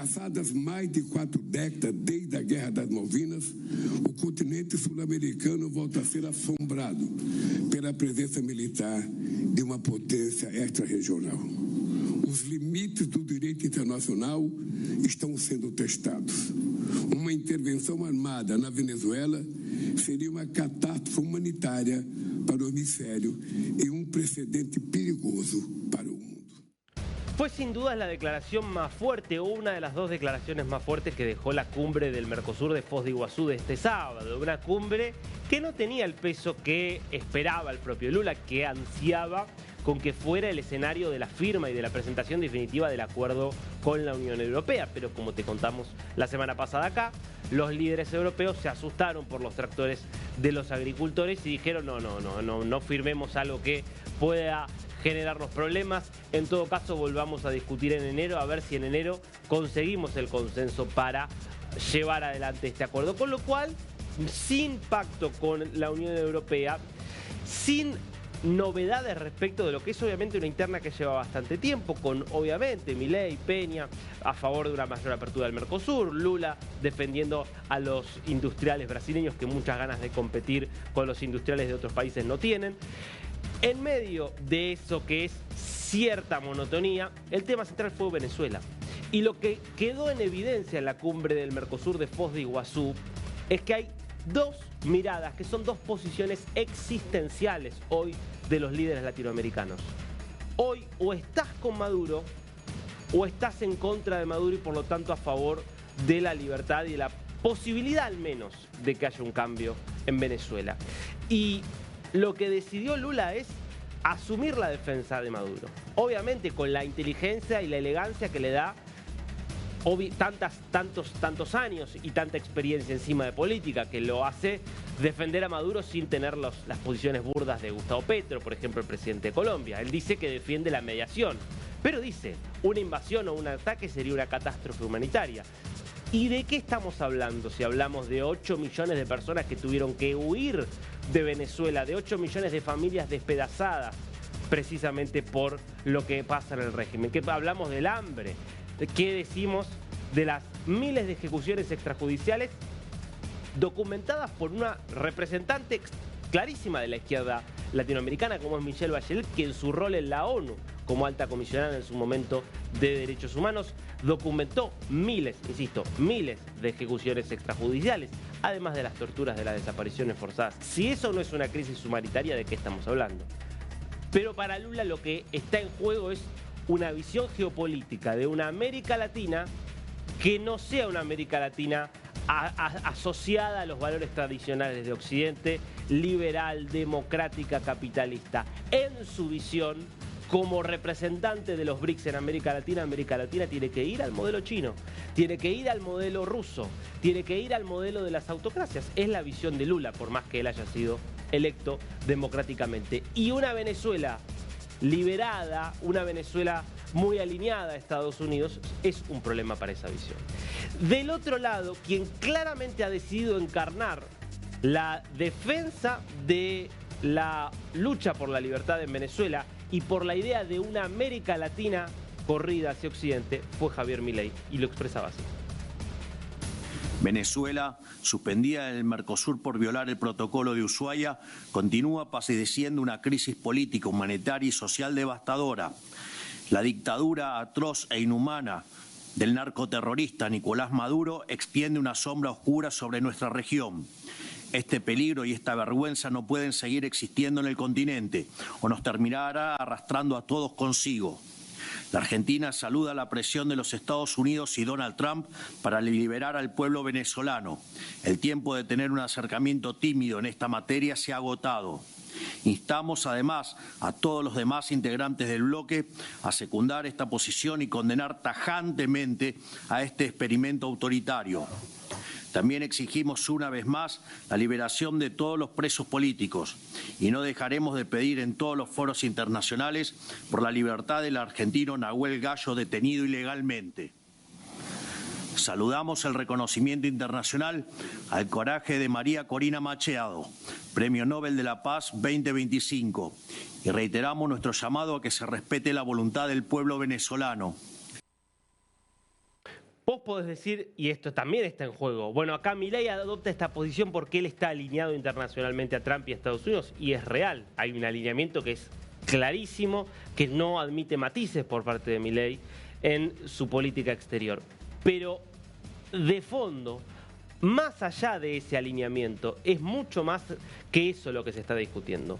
Passadas mais de 4 décadas, desde a Guerra das Malvinas, o continente sul-americano volta a ser assombrado pela presença militar de uma potência extra-regional. Os limites do direito internacional estão sendo testados. Uma intervenção armada na Venezuela seria uma catástrofe humanitária para o hemisfério y un precedente perigoso para el mundo. Fue sin duda la declaración más fuerte o una de las dos declaraciones más fuertes que dejó la cumbre del Mercosur de Foz de Iguazú de este sábado. Una cumbre que no tenía el peso que esperaba el propio Lula, que ansiaba con que fuera el escenario de la firma y de la presentación definitiva del acuerdo con la Unión Europea. Pero como te contamos la semana pasada acá, los líderes europeos se asustaron por los tractores de los agricultores y dijeron no firmemos algo que pueda generarnos problemas. En todo caso, volvamos a discutir en enero, a ver si en enero conseguimos el consenso para llevar adelante este acuerdo. Con lo cual, sin pacto con la Unión Europea, sin novedades respecto de lo que es obviamente una interna que lleva bastante tiempo, con obviamente Milei, Peña a favor de una mayor apertura del Mercosur, Lula defendiendo a los industriales brasileños que muchas ganas de competir con los industriales de otros países no tienen. En medio de eso que es cierta monotonía, el tema central fue Venezuela. Y lo que quedó en evidencia en la cumbre del Mercosur de Foz de Iguazú es que hay dos miradas, que son dos posiciones existenciales hoy de los líderes latinoamericanos. Hoy o estás con Maduro o estás en contra de Maduro y por lo tanto a favor de la libertad y de la posibilidad al menos de que haya un cambio en Venezuela. Y lo que decidió Lula es asumir la defensa de Maduro. Obviamente con la inteligencia y la elegancia que le da tantos años y tanta experiencia encima de política, que lo hace defender a Maduro sin tener las posiciones burdas de Gustavo Petro, por ejemplo, el presidente de Colombia. Él dice que defiende la mediación, pero dice, una invasión o un ataque sería una catástrofe humanitaria. ¿Y de qué estamos hablando? Si hablamos de 8 millones de personas que tuvieron que huir de Venezuela, de 8 millones de familias despedazadas, precisamente por lo que pasa en el régimen. ¿Qué hablamos del hambre? ¿Qué decimos de las miles de ejecuciones extrajudiciales documentadas por una representante clarísima de la izquierda latinoamericana como es Michelle Bachelet, que en su rol en la ONU como alta comisionada en su momento de derechos humanos documentó miles, insisto, miles de ejecuciones extrajudiciales, además de las torturas, de las desapariciones forzadas? Si eso no es una crisis humanitaria, ¿de qué estamos hablando? Pero para Lula lo que está en juego es una visión geopolítica de una América Latina que no sea una América Latina asociada a los valores tradicionales de Occidente, liberal, democrática, capitalista. En su visión, como representante de los BRICS en América Latina tiene que ir al modelo chino, tiene que ir al modelo ruso, tiene que ir al modelo de las autocracias. Es la visión de Lula, por más que él haya sido electo democráticamente. Y una Venezuela liberada, una Venezuela muy alineada a Estados Unidos, es un problema para esa visión. Del otro lado, quien claramente ha decidido encarnar la defensa de la lucha por la libertad en Venezuela y por la idea de una América Latina corrida hacia Occidente, fue Javier Milei, y lo expresaba así. Venezuela, suspendida en el Mercosur por violar el protocolo de Ushuaia, continúa padeciendo una crisis política, humanitaria y social devastadora. La dictadura atroz e inhumana del narcoterrorista Nicolás Maduro extiende una sombra oscura sobre nuestra región. Este peligro y esta vergüenza no pueden seguir existiendo en el continente o nos terminará arrastrando a todos consigo. La Argentina saluda la presión de los Estados Unidos y Donald Trump para liberar al pueblo venezolano. El tiempo de tener un acercamiento tímido en esta materia se ha agotado. Instamos además a todos los demás integrantes del bloque a secundar esta posición y condenar tajantemente a este experimento autoritario. También exigimos una vez más la liberación de todos los presos políticos y no dejaremos de pedir en todos los foros internacionales por la libertad del argentino Nahuel Gallo, detenido ilegalmente. Saludamos el reconocimiento internacional al coraje de María Corina Machado, Premio Nobel de la Paz 2025, y reiteramos nuestro llamado a que se respete la voluntad del pueblo venezolano. podés decir, y esto también está en juego, bueno, acá Milei adopta esta posición porque él está alineado internacionalmente a Trump y a Estados Unidos, y es real, hay un alineamiento que es clarísimo, que no admite matices por parte de Milei en su política exterior. Pero de fondo, más allá de ese alineamiento, es mucho más que eso lo que se está discutiendo.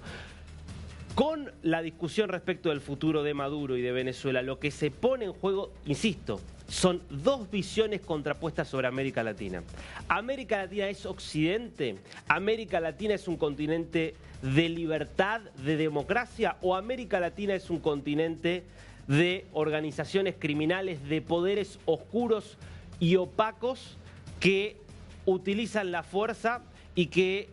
Con la discusión respecto del futuro de Maduro y de Venezuela, lo que se pone en juego, insisto, son dos visiones contrapuestas sobre América Latina. América Latina es Occidente, América Latina es un continente de libertad, de democracia, o América Latina es un continente de organizaciones criminales, de poderes oscuros y opacos que utilizan la fuerza y que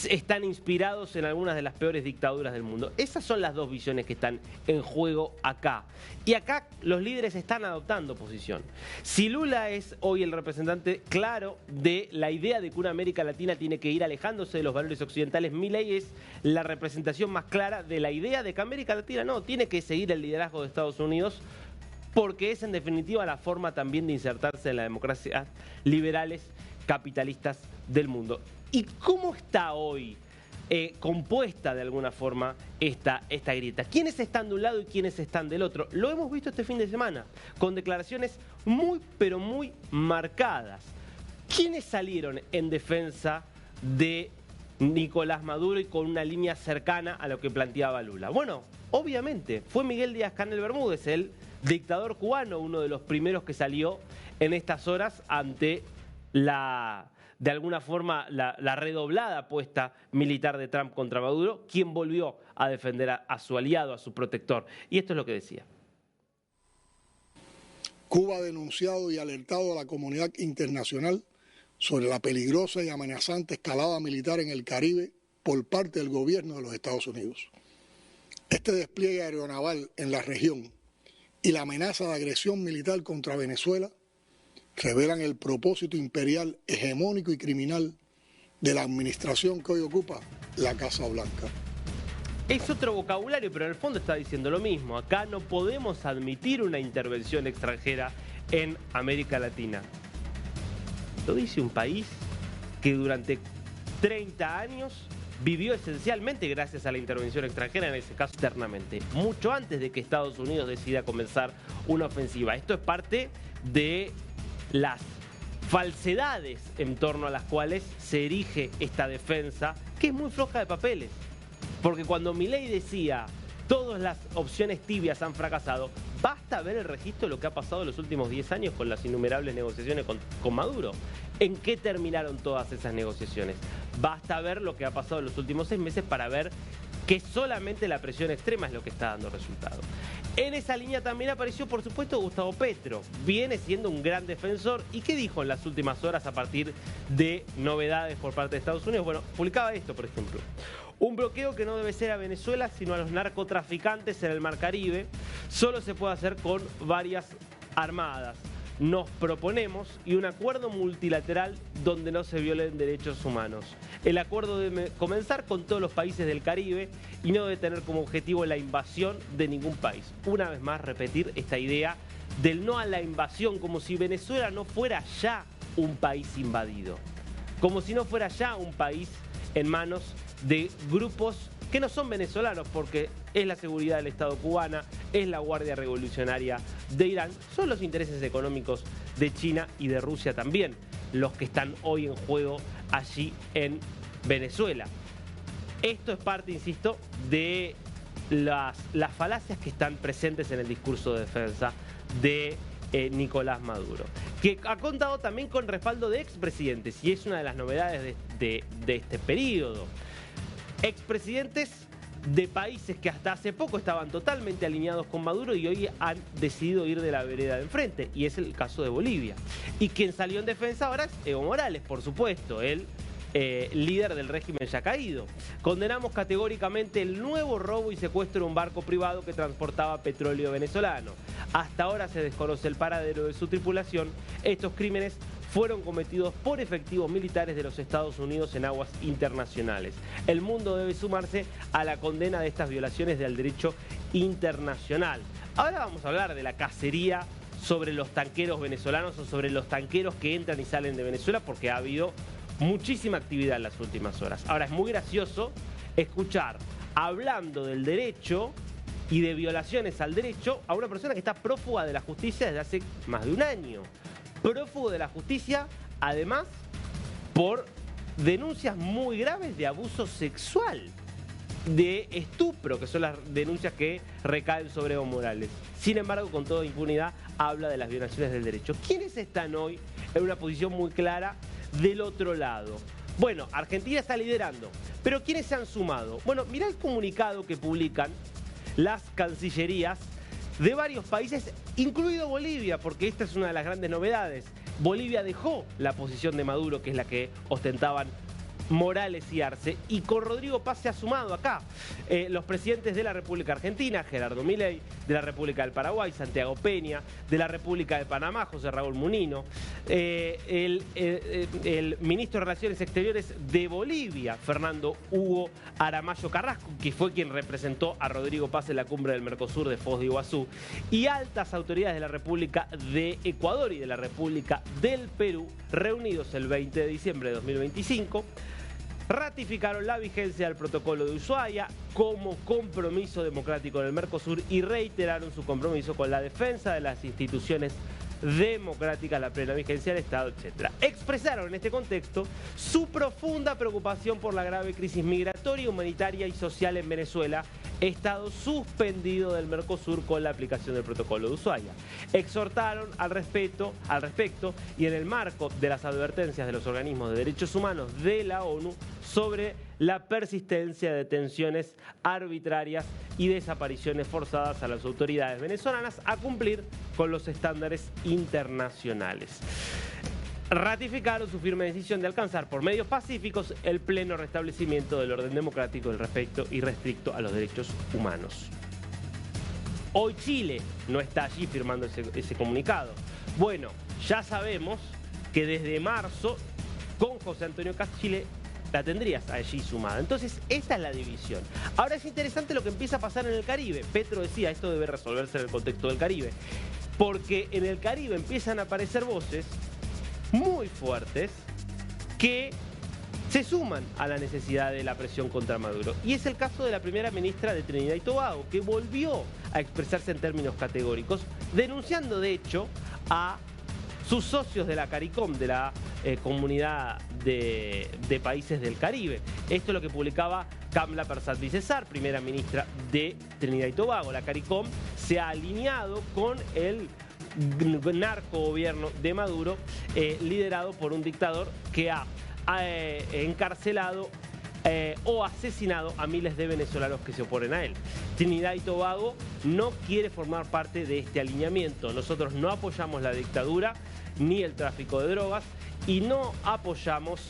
están inspirados en algunas de las peores dictaduras del mundo. Esas son las dos visiones que están en juego acá. Y acá los líderes están adoptando posición. Si Lula es hoy el representante claro de la idea de que una América Latina tiene que ir alejándose de los valores occidentales, Milei es la representación más clara de la idea de que América Latina no, tiene que seguir el liderazgo de Estados Unidos, porque es en definitiva la forma también de insertarse en las democracias liberales capitalistas del mundo. ¿Y cómo está hoy compuesta de alguna forma esta grieta? ¿Quiénes están de un lado y quiénes están del otro? Lo hemos visto este fin de semana, con declaraciones muy, pero muy marcadas. ¿Quiénes salieron en defensa de Nicolás Maduro y con una línea cercana a lo que planteaba Lula? Bueno, obviamente, fue Miguel Díaz-Canel Bermúdez, el dictador cubano, uno de los primeros que salió en estas horas ante de alguna forma la redoblada apuesta militar de Trump contra Maduro, quien volvió a defender a su aliado, a su protector. Y esto es lo que decía. Cuba ha denunciado y alertado a la comunidad internacional sobre la peligrosa y amenazante escalada militar en el Caribe por parte del gobierno de los Estados Unidos. Este despliegue aeronaval en la región y la amenaza de agresión militar contra Venezuela revelan el propósito imperial, hegemónico y criminal de la administración que hoy ocupa la Casa Blanca. Es otro vocabulario, pero en el fondo está diciendo lo mismo. Acá no podemos admitir una intervención extranjera en América Latina. Lo dice un país que durante 30 años vivió esencialmente gracias a la intervención extranjera, en ese caso externamente, mucho antes de que Estados Unidos decida comenzar una ofensiva. Esto es parte de las falsedades en torno a las cuales se erige esta defensa, que es muy floja de papeles. Porque cuando Milei decía, todas las opciones tibias han fracasado, basta ver el registro de lo que ha pasado en los últimos 10 años con las innumerables negociaciones con Maduro. ¿En qué terminaron todas esas negociaciones? Basta ver lo que ha pasado en los últimos 6 meses para ver que solamente la presión extrema es lo que está dando resultado. En esa línea también apareció, por supuesto, Gustavo Petro. Viene siendo un gran defensor. ¿Y qué dijo en las últimas horas a partir de novedades por parte de Estados Unidos? Bueno, publicaba esto, por ejemplo. Un bloqueo que no debe ser a Venezuela, sino a los narcotraficantes en el Mar Caribe. Solo se puede hacer con varias armadas. Nos proponemos y un acuerdo multilateral donde no se violen derechos humanos. El acuerdo debe comenzar con todos los países del Caribe y no debe tener como objetivo la invasión de ningún país. Una vez más, repetir esta idea del no a la invasión, como si Venezuela no fuera ya un país invadido. Como si no fuera ya un país en manos de grupos que no son venezolanos, porque es la seguridad del Estado cubana, es la Guardia Revolucionaria de Irán, son los intereses económicos de China y de Rusia también los que están hoy en juego allí en Venezuela. Esto es parte, insisto, de las falacias que están presentes en el discurso de defensa de Nicolás Maduro, que ha contado también con respaldo de expresidentes, y es una de las novedades de este periodo. Expresidentes de países que hasta hace poco estaban totalmente alineados con Maduro y hoy han decidido ir de la vereda de enfrente, y es el caso de Bolivia. Y quien salió en defensa ahora es Evo Morales, por supuesto, el líder del régimen ya caído. Condenamos categóricamente el nuevo robo y secuestro de un barco privado que transportaba petróleo venezolano. Hasta ahora se desconoce el paradero de su tripulación. Estos crímenes fueron cometidos por efectivos militares de los Estados Unidos en aguas internacionales. El mundo debe sumarse a la condena de estas violaciones del derecho internacional. Ahora vamos a hablar de la cacería sobre los tanqueros venezolanos o sobre los tanqueros que entran y salen de Venezuela, porque ha habido muchísima actividad en las últimas horas. Ahora, es muy gracioso escuchar hablando del derecho y de violaciones al derecho a una persona que está prófuga de la justicia desde hace más de un año. Prófugo de la justicia, además, por denuncias muy graves de abuso sexual, de estupro, que son las denuncias que recaen sobre Evo Morales. Sin embargo, con toda impunidad, habla de las violaciones del derecho. ¿Quiénes están hoy en una posición muy clara del otro lado? Bueno, Argentina está liderando, pero ¿quiénes se han sumado? Bueno, mirá el comunicado que publican las cancillerías de varios países, incluido Bolivia, porque esta es una de las grandes novedades. Bolivia dejó la posición de Maduro, que es la que ostentaban Morales y Arce, y con Rodrigo Paz se ha sumado acá los presidentes de la República Argentina, Gerardo Milei, de la República del Paraguay, Santiago Peña, de la República de Panamá, José Raúl Munino, el ministro de Relaciones Exteriores de Bolivia, Fernando Hugo Aramayo Carrasco, que fue quien representó a Rodrigo Paz en la cumbre del Mercosur de Foz de Iguazú, y altas autoridades de la República de Ecuador y de la República del Perú, reunidos el 20 de diciembre de 2025, ratificaron la vigencia del protocolo de Ushuaia como compromiso democrático del Mercosur y reiteraron su compromiso con la defensa de las instituciones democráticas, la plena vigencia del Estado, etc. Expresaron en este contexto su profunda preocupación por la grave crisis migratoria, humanitaria y social en Venezuela, estado suspendido del Mercosur con la aplicación del protocolo de Ushuaia. Exhortaron al respecto y en el marco de las advertencias de los organismos de derechos humanos de la ONU sobre la persistencia de detenciones arbitrarias y desapariciones forzadas a las autoridades venezolanas a cumplir con los estándares internacionales. Ratificaron su firme decisión de alcanzar por medios pacíficos el pleno restablecimiento del orden democrático, del respeto irrestricto a los derechos humanos. Hoy Chile no está allí firmando ese comunicado. Bueno, ya sabemos que desde marzo, con José Antonio Kast, Chile la tendrías allí sumada. Entonces, esta es la división. Ahora es interesante lo que empieza a pasar en el Caribe. Petro decía, esto debe resolverse en el contexto del Caribe. Porque en el Caribe empiezan a aparecer voces muy fuertes que se suman a la necesidad de la presión contra Maduro. Y es el caso de la primera ministra de Trinidad y Tobago, que volvió a expresarse en términos categóricos, denunciando de hecho a sus socios de la CARICOM, de la comunidad de países del Caribe. Esto es lo que publicaba Kamla Persad-Bissessar, primera ministra de Trinidad y Tobago. La CARICOM se ha alineado con el narcogobierno de Maduro, liderado por un dictador que ha encarcelado o asesinado a miles de venezolanos que se oponen a él. Trinidad y Tobago no quiere formar parte de este alineamiento. Nosotros no apoyamos la dictadura ni el tráfico de drogas y no apoyamos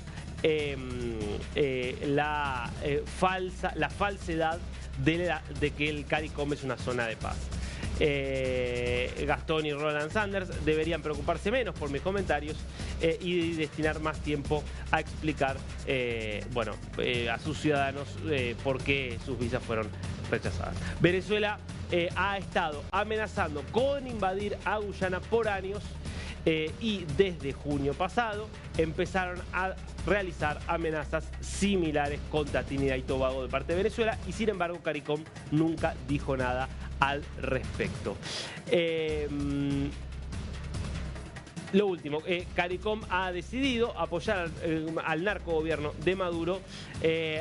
la falsedad de que el CARICOM es una zona de paz. Gastón y Roland Sanders deberían preocuparse menos por mis comentarios y destinar más tiempo a explicar a sus ciudadanos por qué sus visas fueron rechazadas. Venezuela ha estado amenazando con invadir a Guyana por años y desde junio pasado empezaron a realizar amenazas similares contra Trinidad y Tobago de parte de Venezuela y sin embargo CARICOM nunca dijo nada al respecto. Lo último, CARICOM ha decidido apoyar al narcogobierno de Maduro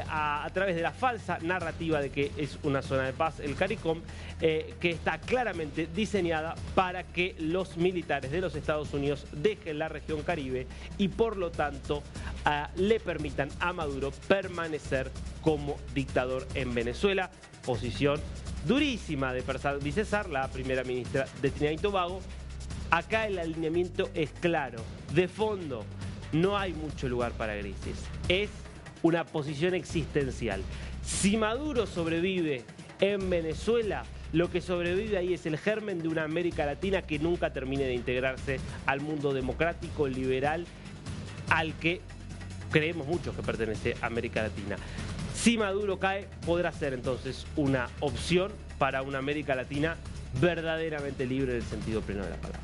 a través de la falsa narrativa de que es una zona de paz, el CARICOM, que está claramente diseñada para que los militares de los Estados Unidos dejen la región Caribe y por lo tanto le permitan a Maduro permanecer como dictador en Venezuela. Posición durísima de Persad-Bissessar, la primera ministra de Trinidad y Tobago. Acá el alineamiento es claro. De fondo, no hay mucho lugar para grises. Es una posición existencial. Si Maduro sobrevive en Venezuela, lo que sobrevive ahí es el germen de una América Latina que nunca termine de integrarse al mundo democrático, liberal, al que creemos muchos que pertenece a América Latina. Si Maduro cae, podrá ser entonces una opción para una América Latina verdaderamente libre en el sentido pleno de la palabra.